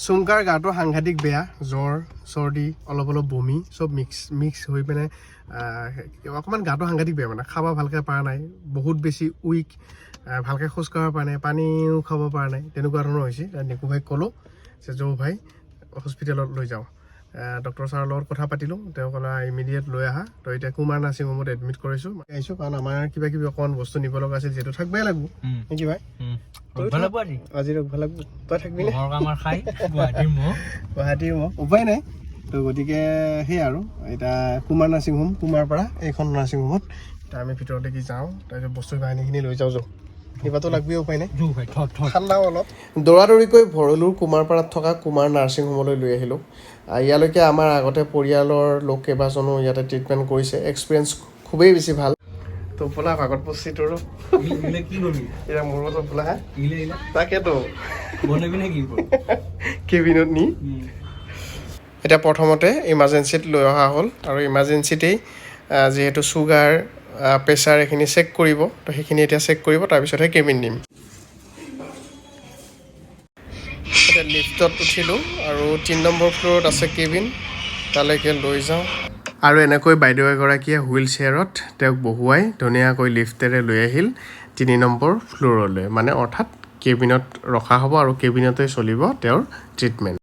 চুমকাৰ গাটো সাংঘাতিক বেয়া, জ্বৰ চৰ্দি অলপ বমি চব মিক্স হৈ পিনে অকণমান গাটো সাংঘাতিক বেয়া, মানে খাব ভালকৈ পৰা নাই, বহুত বেছি উইক, ভালকৈ খোজ কাঢ়িব পৰা নাই, পানীও খাব পৰা নাই, তেনেকুৱা ধৰণৰ হৈছে। নিকু ভাইক ক'লোঁ যে যৌ ভাই হস্পিটেলত লৈ যাওঁ। ডক্টৰ ছাৰৰ লগত কথা পাতিলোঁ, তেওঁ ক'লে ইমিডিয়েট লৈ আহা। তো এতিয়া কুমাৰ নাৰ্ছিং হোমত এডমিট কৰিছোঁ আহিছোঁ, কাৰণ আমাৰ কিবা কিবি অকণমান বস্তু নিব লগা আছিল, যিহেতু থাকিবই লাগিব নেকি ভাই? আজি ৰখবা লাগিব, তই থাকিবি গুৱাহাটীৰ মোক উপায় নাই। তো গতিকে সেই আৰু এতিয়া কুমাৰ নাৰ্ছিং হোম, কুমাৰপাৰা এইখন নাৰ্ছিং হোমত এতিয়া আমি ভিতৰতে কি যাওঁ, তাৰপিছত বস্তু বাহিনীখিনি লৈ যাওঁ। কিবাতো লাগবেই, উপায় নাই, ঠাণ্ডাও অলপ। দৌৰাদৌৰিকৈ ভৰলুৰ কুমাৰপাৰাত থকা কুমাৰ নাৰ্ছিং হোমলৈ লৈ আহিলোঁ। ইয়ালৈকে আমাৰ আগতে পৰিয়ালৰ লোক কেইবাজনো ইয়াতে ট্ৰিটমেণ্ট কৰিছে, এক্সপিৰিয়েঞ্চ খুবেই বেছি ভাল। তো বোলা ভাগত পচি তোৰ এতিয়া মোৰ মতো বোলা তাকেতো কেবিনত নি এতিয়া প্ৰথমতে ইমাৰ্জেঞ্চিত লৈ অহা হ'ল, আৰু ইমাৰ্জেঞ্চিতেই যিহেতু চুগাৰ প্ৰেছাৰ এইখিনি চেক কৰিব, তো সেইখিনি এতিয়া চেক কৰিব, তাৰপিছতহে কেবিন নিম। এতিয়া লিফ্টত উঠিলোঁ আৰু 3 নম্বৰ ফ্ল'ৰত আছে কেবিন, তালৈকে লৈ যাওঁ। আৰু এনেকৈ বাইদেউ এগৰাকীয়ে হুইল চেয়াৰত তেওঁক বহুৱাই ধুনীয়াকৈ লিফ্টেৰে লৈ আহিল 3 নম্বৰ ফ্ল'ৰলৈ, মানে অৰ্থাৎ কেবিনত ৰখা হ'ব আৰু কেবিনতে চলিব তেওঁৰ ট্ৰিটমেণ্ট।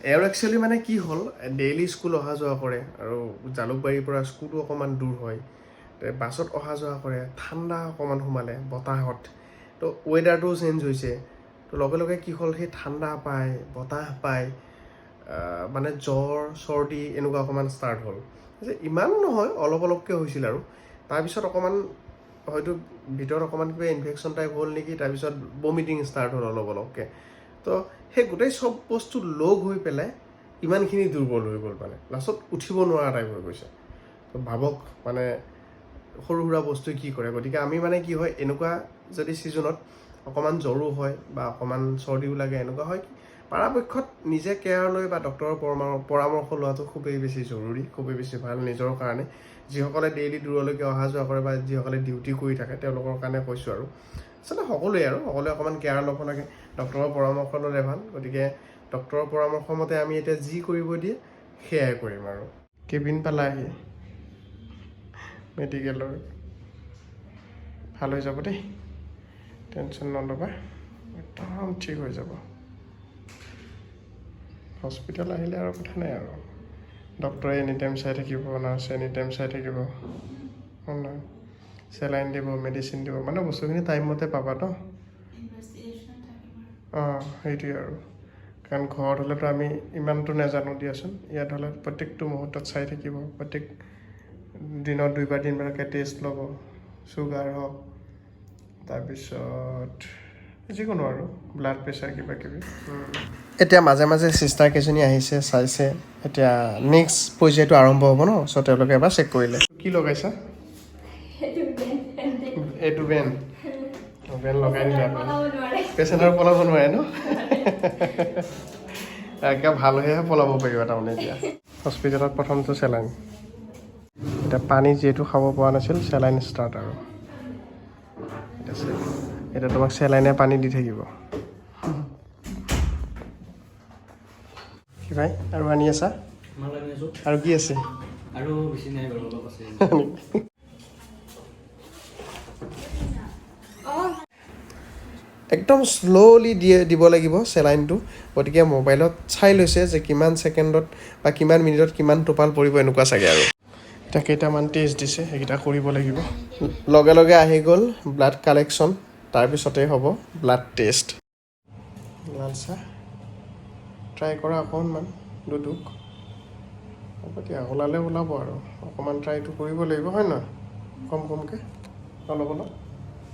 এওঁৰ একচুৱেলি মানে কি হ'ল, ডেইলি স্কুল অহা যোৱা কৰে, আৰু জালুকবাৰীৰ পৰা স্কুলো অকণমান দূৰ হয়, বাছত অহা যোৱা কৰে, ঠাণ্ডা অকণমান সোমালে বতাহত, তো ৱেডাৰটোও চেঞ্জ হৈছে, তো লগে লগে কি হ'ল, সেই ঠাণ্ডা পায় বতাহ পায়, মানে জ্বৰ চৰ্দি এনেকুৱা অকণমান ষ্টাৰ্ট হ'ল। ইমানো নহয়, অলপকৈ হৈছিল, আৰু তাৰপিছত অকণমান হয়তো ভিতৰত অকণমান কিবা ইনফেকশ্যন টাইপ হ'ল নেকি, তাৰপিছত বমিটিং ষ্টাৰ্ট হ'ল অলপকৈ। তো সেই গোটেই চব বস্তু লগ হৈ পেলাই ইমানখিনি দুৰ্বল হৈ গ'ল, মানে লাষ্টত উঠিব নোৱাৰা টাইপ হৈ গৈছে। তো ভাবক মানে সৰু সুৰা বস্তুৱে কি কৰে। গতিকে আমি মানে কি হয়, এনেকুৱা যদি ছিজনত অকণমান জ্বৰো হয় বা অকণমান চৰ্দিও লাগে, এনেকুৱা হয় পৰাপক্ষত নিজে কেয়াৰ লৈ বা ডক্টৰৰ পৰামৰ্শ লোৱাটো খুবেই বেছি জৰুৰী, খুবেই বেছি ভাল নিজৰ কাৰণে। যিসকলে ডেইলি দূৰলৈকে অহা যোৱা কৰে বা যিসকলে ডিউটি কৰি থাকে, তেওঁলোকৰ কাৰণে কৈছোঁ। আৰু আচলতে সকলোৱে অকণমান কেয়াৰ ল'ব লাগে, ডক্টৰৰ পৰামৰ্শ ল'লে ভাল। গতিকে ডক্টৰৰ পৰামৰ্শ মতে আমি এতিয়া যি কৰিব দিয়ে সেয়াই কৰিম। আৰু কেবিন পালাহি মেডিকেলৰ, ভাল হৈ যাব দেই, টেনশ্যন নল'বা, একদম ঠিক হৈ যাব। হস্পিটেল আহিলে আৰু কথা নাই, আৰু ডক্টৰে এনি টাইম চাই থাকিব, নাৰ্ছে এনি টাইম চাই থাকিব, চেলাইন দিব, মেডিচিন দিব, মানে বস্তুখিনি টাইমমতে পাবা ন। সেইটোৱে আৰু, কাৰণ ঘৰত হ'লেতো আমি ইমানটো নাজানো দিয়াচোন, ইয়াত হ'লে প্ৰত্যেকটো মুহূৰ্তত চাই থাকিব, প্ৰত্যেক দিনত 2-3 বাৰকৈ টেষ্ট ল'ব, চুগাৰ হওক, তাৰপিছত যিকোনো আৰু ব্লাড প্ৰেছাৰ কিবা কিবি। এতিয়া মাজে মাজে চিষ্টাৰ কেইজনী আহিছে, চাইছে। এতিয়া নেক্সট পৰ্যায়টো আৰম্ভ হ'ব ন, চ' তেওঁলোকে এবাৰ চেক কৰিলে। কি লগাইছা? এইটো বেন লগাই দিলে, পেচেণ্ট আৰু পলাব নোৱাৰে ন। একে ভাল হৈহে পলাব পাৰিবা তাৰমানে। এতিয়া হস্পিটেলত প্ৰথমটো চেলাইন, এতিয়া পানী যিহেতু খাব পৰা নাছিল, চেলাইন ষ্টাৰ্ট। আৰু এতিয়া তোমাক চেলাইনে পানী দি থাকিব। কি ভাই আৰু আনি আছা? আৰু কি আছে? আৰু বেছি নাই বাৰু, অলপ আছে। একদম শ্ল'লি দিব লাগিব চেলাইনটো। গতিকে মোবাইলত চাই লৈছে যে কিমান ছেকেণ্ডত বা কিমান মিনিটত কিমান টোপাল পৰিব, এনেকুৱা চাগে। আৰু এতিয়া কেইটামান টেষ্ট দিছে, সেইকেইটা কৰিব লাগিব। লগে লগে আহি গ'ল ব্লাড কালেকশ্যন, তাৰপিছতেই হ'ব ব্লাড টেষ্ট। লাল চাহ ট্ৰাই কৰা অকণমান, দুটুক হ'ব দিয়া, ওলালে ওলাব। আৰু অকণমান ট্ৰাইটো কৰিব লাগিব, হয় নহয়? কমকৈ অলপ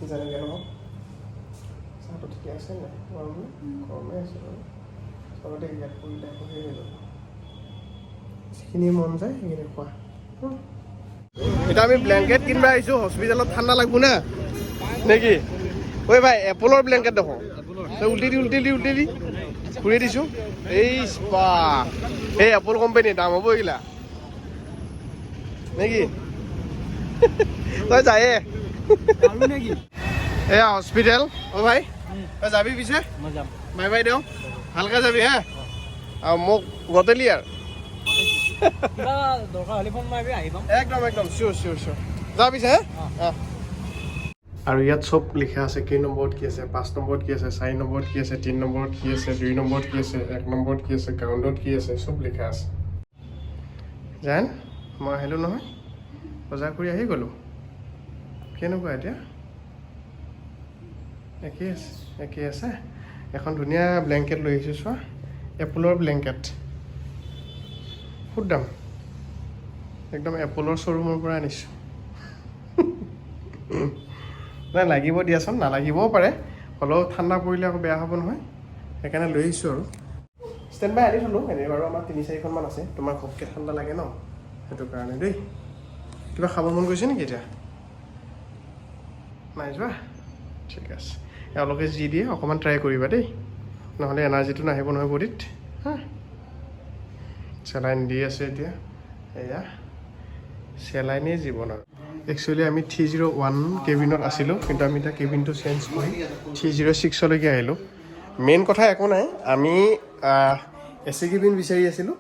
যেনেকৈ নহওক। চাহটো ঠিকে আছে নাই? গৰমে আছে বাৰু, চবতে ইয়াত পৰিলে আকৌ হেৰি হৈ যাব। যিখিনি মন যায় সেইখিনি খোৱা। এতিয়া আমি ব্লেংকেট কিনিব আহিছোঁ, হস্পিটেলত ঠাণ্ডা লাগব না নেকি? ঐ ভাই, এপলৰ ব্লেংকেট দেখোন, উল্টি দি ঘূৰি দিছোঁ। এই স্পা, এই এপল কোম্পানীৰ দাম হ'ব এইগিলা নেকি? তই যায়ে আৰু নেকি এয়া হস্পিটেল অ' ভাই তই যাবি পিছে মই যাম বাই বাই দেওঁ ভালকৈ যাবি হা আৰু মোক গতেলি আৰু কিবা দৰকাৰ হ'লে ফোন মাৰিবি আহি পাম একদম একদম চিয়'ৰ চিয়'ৰ চিয়'ৰ যা পিছে হা আৰু ইয়াত চব লিখা আছে কেই নম্বৰত কি আছে 5 নম্বৰত কি আছে 4 নম্বৰত কি আছে 3 নম্বৰত কি আছে 2 নম্বৰত কি আছে 1 নম্বৰত কি আছে গ্ৰাউণ্ডত কি আছে চব লিখা আছে জান মই আহিলোঁ নহয় বজাৰ কৰি আহি গ'লোঁ কেনেকুৱা এতিয়া একেই আছে এখন ধুনীয়া ব্লেংকেট লৈ আহিছোঁ চোৱা এপলৰ ব্লেংকেট বহুত দাম একদম এপলৰ শ্ব'ৰুমৰ পৰা আনিছোঁ নাই লাগিব দিয়াচোন নালাগিবও পাৰে হ'লেও ঠাণ্ডা পৰিলে আকৌ বেয়া হ'ব নহয় সেইকাৰণে লৈ আহিছোঁ আৰু ষ্টেণ্ড বাই আনি থ'লোঁ এনেই বাৰু আমাৰ 3-4খনমান আছে তোমাৰ ঘপকৈ ঠাণ্ডা লাগে ন সেইটো কাৰণে দেই কিবা খাব মন গৈছে নেকি এতিয়া নাই যোৱা ঠিক আছে এওঁলোকে যি দিয়ে অকণমান ট্ৰাই কৰিবা দেই নহ'লে এনাৰ্জিটো নাহিব নহয় বডিত হা চেলাইন দি আছে এতিয়া এয়া চেলাইনেই জীৱন আৰু একচুৱেলি আমি 301 কেবিনত আছিলোঁ কিন্তু আমি এতিয়া কেবিনটো চেঞ্জ কৰি 306লৈকে আহিলোঁ মেইন কথা একো নাই আমি AC কেবিন বিচাৰি আছিলোঁ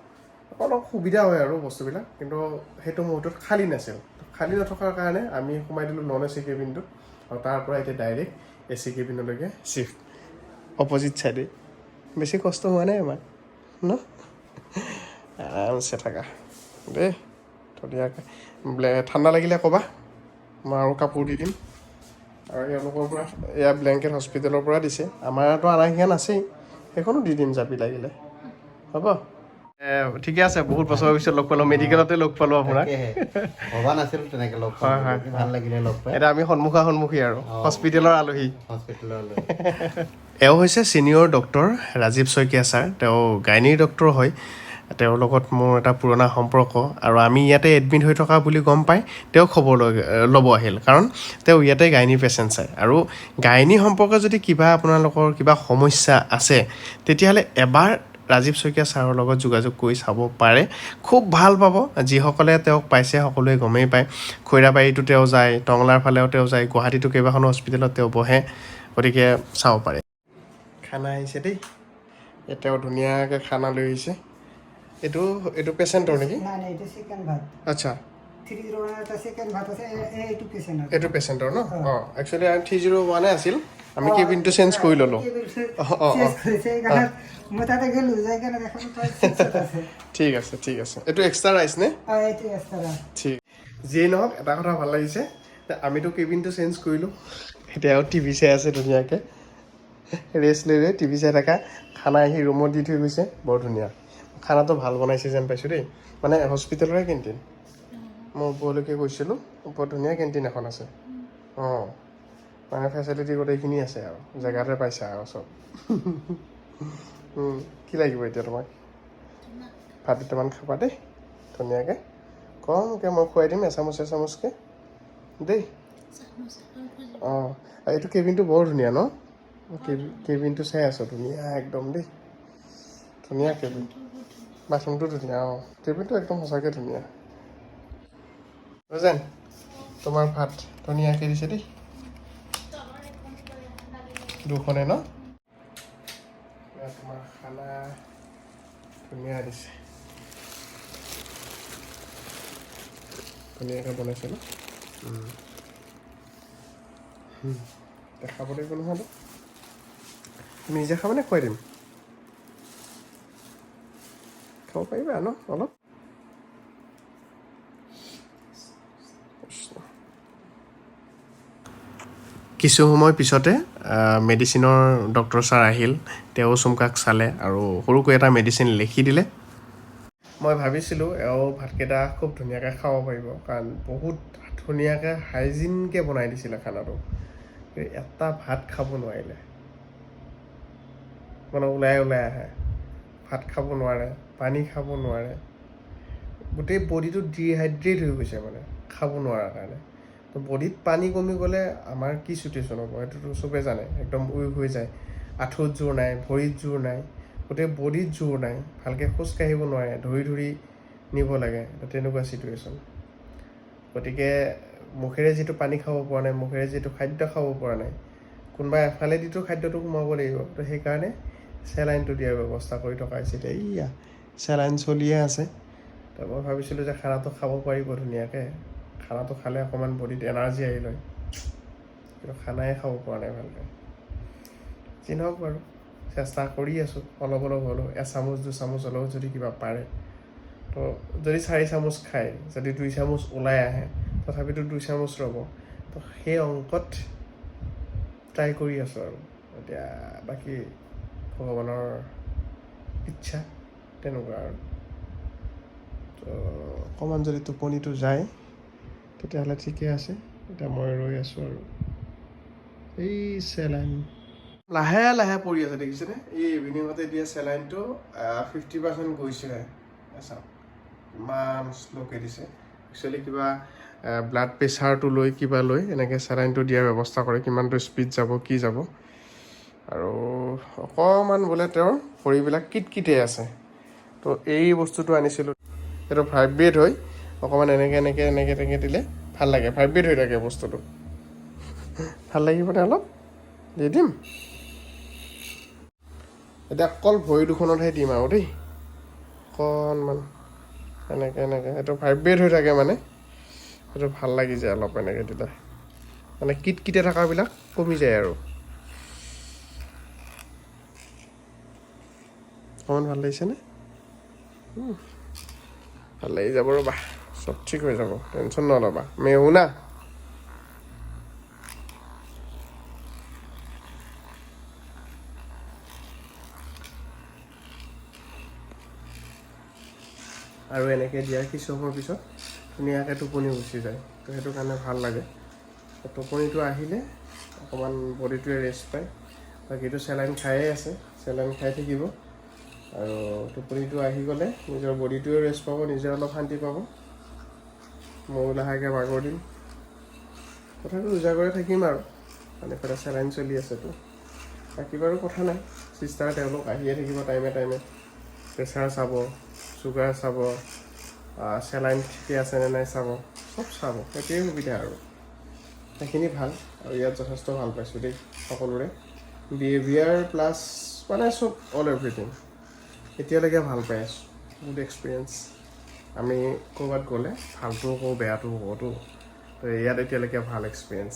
অলপ সুবিধা হয় আৰু বস্তুবিলাক কিন্তু সেইটো মুহূৰ্তত খালী নাছিল খালী নথকাৰ কাৰণে আমি সোমাই দিলোঁ নন AC কেবিনটোত আৰু তাৰ পৰা এতিয়া ডাইৰেক্ট AC কেবিনলৈকে শ্বিফ্ট অপজিট ছাইডে বেছি কষ্ট হোৱা নাই আমাৰ ন আৰামছে থাকা দেই ধুনীয়াকৈ ঠাণ্ডা লাগিলে ক'বা মই আৰু কাপোৰ দি দিম আৰু এওঁলোকৰ পৰা এয়া ব্লেংকেট হস্পিটেলৰ পৰা দিছে আমাৰতো আনাহিখন আছেই সেইখনো দি দিম যাবি লাগিলে হ'ব ঠিকে আছে বহুত বছৰৰ পিছত লগ পালোঁ মেডিকেলতে লগ পালোঁ আপোনাক ভবা নাছিলোঁ তেনেকৈ লগ হয় হয় ভাল লাগিলে লগ পাই এতিয়া আমি সন্মুখী আৰু হস্পিটেলৰ আলহী হস্পিটেললৈ এওঁ হৈছে senior doctor Rajiv Saikia sir তেওঁ গাইনীৰ ডক্টৰ হয় তেওঁৰ লগত মোৰ এটা পুৰণা সম্পৰ্ক আৰু আমি ইয়াতে এডমিট হৈ থকা বুলি গম পাই তেওঁ খবৰ ল'ব আহিল কাৰণ তেওঁ ইয়াতে গাইনী পেচেণ্ট চায় আৰু গাইনী সম্পৰ্কে যদি কিবা আপোনালোকৰ কিবা সমস্যা আছে তেতিয়াহ'লে এবাৰ ৰাজীৱ শইকীয়া ছাৰৰ লগত যোগাযোগ কৰি চাব পাৰে খুব ভাল পাব যিসকলে তেওঁক পাইছে সকলোৱে গমেই পায় খৈৰাবাৰীতো তেওঁ যায় টংলাৰ ফালেও তেওঁ যায় গুৱাহাটীতো কেইবাখনো হস্পিটেলত তেওঁ বহে গতিকে চাব পাৰে খানা আহিছে দেই তেওঁ ধুনীয়াকৈ খানা লৈ আহিছে এইটো পেচেণ্টৰ নেকি নাই এইটো চিকেন ভাত আচ্ছা 301 এটা চিকেন ভাত আছে এইটো পেচেণ্ট এইটো পেচেণ্টৰ ন অঁ একচুৱেলি 301 আছিল আমি কেবিনটো চেঞ্জ কৰি ল'লোঁ মই তাতে গ'লোঁ যাই কেনে দেখোন আছে ঠিক আছে এইটো এক্সট্ৰা ৰাইচ নে এইটো এক্সট্ৰা ঠিক যিয়েই নহওক এটা কথা ভাল লাগিছে আমিতো কেবিনটো চেঞ্জ কৰিলোঁ এতিয়া আৰু টিভি চাই আছে ধুনীয়াকৈ ৰেষ্ট লৈ টিভি চাই থকা খানা আহি ৰুমত দি থৈ গৈছে বৰ ধুনীয়া খানাটো ভাল বনাইছে যেন পাইছোঁ দেই মানে হস্পিটেলৰে কেণ্টিন মই ওপৰলৈকে গৈছিলোঁ ওপৰত ধুনীয়া কেণ্টিন এখন আছে অঁ মানে ফেচিলিটি গোটেইখিনি আছে আৰু জেগাতে পাইছা আৰু চব কি লাগিব এতিয়া তোমাক ভাত দুটামান খাবা দেই ধুনীয়াকৈ কমকৈ মই খুৱাই দিম এচামুচকৈ দেই অঁ এইটো কেবিনটো বৰ ধুনীয়া ন কেবিনটো চাই আছোঁ ধুনীয়া একদম দেই ধুনীয়া কেবিন বাথৰুমটো ধুনীয়া অঁ কেবিনটো একদম সঁচাকৈ ধুনীয়া যেন তোমাৰ ভাত ধুনীয়াকৈ দিছে দেই দুখনে ন তোমাৰ খানা ধুনীয়া দিছে ধুনীয়াকৈ বনাইছে ন দেখাব লাগিব নহয় তুমি নিজে খাবানে খুৱাই দিম খাব পাৰিবা ন অলপ কিছু সময় পিছতে মেডিচিনৰ ডক্টৰ ছাৰ আহিল তেওঁ চুমকাক চালে আৰু সৰুকৈ এটা মেডিচিন লিখি দিলে মই ভাবিছিলোঁ এওঁ ভাতকেইটা খুব ধুনীয়াকৈ খাব পাৰিব কাৰণ বহুত ধুনীয়াকৈ হাইজিনকৈ বনাই দিছিলে খানাটো এটা ভাত খাব নোৱাৰিলে মানে ওলাই আহে ভাত খাব নোৱাৰে পানী খাব নোৱাৰে গোটেই বডিটো ডিহাইড্ৰেট হৈ গৈছে মানে খাব নোৱাৰাৰ কাৰণে তো বডিত পানী কমি গ'লে আমাৰ কি চিটুৱেশ্যন হ'ব সেইটোতো চবেই জানে একদম উইক হৈ যায় আঁঠুত জোৰ নাই ভৰিত জোৰ নাই গোটেই বডিত জোৰ নাই ভালকৈ খোজকাঢ়িব নোৱাৰে ধৰি নিব লাগে তেনেকুৱা চিটুৱেশ্যন গতিকে মুখেৰে যিটো পানী খাব পৰা নাই, মুখেৰে যিটো খাদ্য খাব পৰা নাই, কোনোবা এফালেদিতো খাদ্যটো সোমাব লাগিব। তো সেইকাৰণে চেলাইনটো দিয়াৰ ব্যৱস্থা কৰি থকা হৈছে। এতিয়া এইয়া চেলাইন চলিয়ে আছে। তো মই ভাবিছিলোঁ যে খানাটো খাব পাৰিব ধুনীয়াকৈ, খানাটো খালে অকণমান বডিত এনাৰ্জি আহি লয়, কিন্তু খানাই খাব পৰা নাই ভালকৈ। যি নহওক বাৰু, চেষ্টা কৰি আছোঁ অলপ অলপ হ'লেও, এচামুচ 2 চামুচ হ'লেও যদি কিবা পাৰে। তো যদি 4 চামুচ খায়, যদি 2 চামুচ ওলাই আহে, তথাপিতো 2 চামুচ ৰ'ব। তো সেই অংকত ট্ৰাই কৰি আছোঁ আৰু। এতিয়া বাকী ভগৱানৰ ইচ্ছা তেনেকুৱা আৰু। তো অকণমান যদি টোপনিটো যায় তেতিয়াহ'লে ঠিকে আছে। এতিয়া মই ৰৈ আছোঁ আৰু। এই চেলাইন লাহে লাহে পৰি আছে, দেখিছেনে? এই ইভিনিঙতে দিয়া চেলাইনটো 50% গৈছেহে। চাওক ইমান শ্ল'কৈ দিছে। একচুৱেলি কিবা ব্লাড প্ৰেছাৰটো লৈ কিবা লৈ এনেকৈ চেলাইনটো দিয়াৰ ব্যৱস্থা কৰে, কিমানটো স্পীড যাব কি যাব। আৰু অকণমান বোলে তেওঁৰ ভৰিবিলাক কিটকিটাই আছে। তো এই বস্তুটো আনিছিলোঁ, এইটো ভাইব্ৰেট হয়, অকণমান এনেকৈ দিলে ভাল লাগে, ভাইব্ৰেট হৈ থাকে বস্তুটো। ভাল লাগিবনে অলপ? দি দিম। এতিয়া অকল ভৰি দুখনতহে দিম আৰু দেই, অকণমান এনেকৈ এইটো ভাইব্ৰেট হৈ থাকে মানে, সেইটো ভাল লাগি যায় অলপ এনেকৈ দিলে, মানে কিটকিটাই থকাবিলাক কমি যায় আৰু। অকণমান ভাল লাগিছেনে? ভাল লাগি যাব ৰ'বা, চব ঠিক হৈ যাব, টেনশ্যন নল'বা, মেহু না। আৰু এনেকৈ দিয়াৰ কিছু সময়ৰ পিছত ধুনীয়াকৈ টোপনি গুচি যায়। তো সেইটো কাৰণে ভাল লাগে। টোপনিটো আহিলে অকণমান বডিটোৱে ৰেষ্ট পায়। বাকীটো চেলাইন খায়ে আছে, চেলাইন খাই থাকিব। আৰু টোপনিটো আহি গ'লে নিজৰ বডিটোৱেও ৰেষ্ট পাব, নিজে অলপ শান্তি পাব। ময়ো লাহেকৈ বাগৰ দিম, তথাপিও উজাগৰে থাকিম আৰু, মানে এইফালে চেলাইন চলি আছেতো। বাকী বাৰু কথা নাই, চিষ্টাৰ তেওঁলোক আহিয়ে থাকিব টাইমে টাইমে, প্ৰেছাৰ চাব, চুগাৰ চাব, চেলাইন ঠিকে আছেনে নাই চাব, চব চাব। সেইটোৱে সুবিধা আৰু, সেইখিনি ভাল। আৰু ইয়াত যথেষ্ট ভাল পাইছোঁ দেই সকলোৰে, বিহেভিয়াৰ প্লাছ মানে চব অল এভৰিথিং এতিয়ালৈকে ভাল পাই আছোঁ। Good experience. আমি ক'ৰবাত গ'লে ভালটোও কওঁ বেয়াটোও কওঁতো, তো ইয়াত এতিয়ালৈকে ভাল এক্সপিৰিয়েঞ্চ।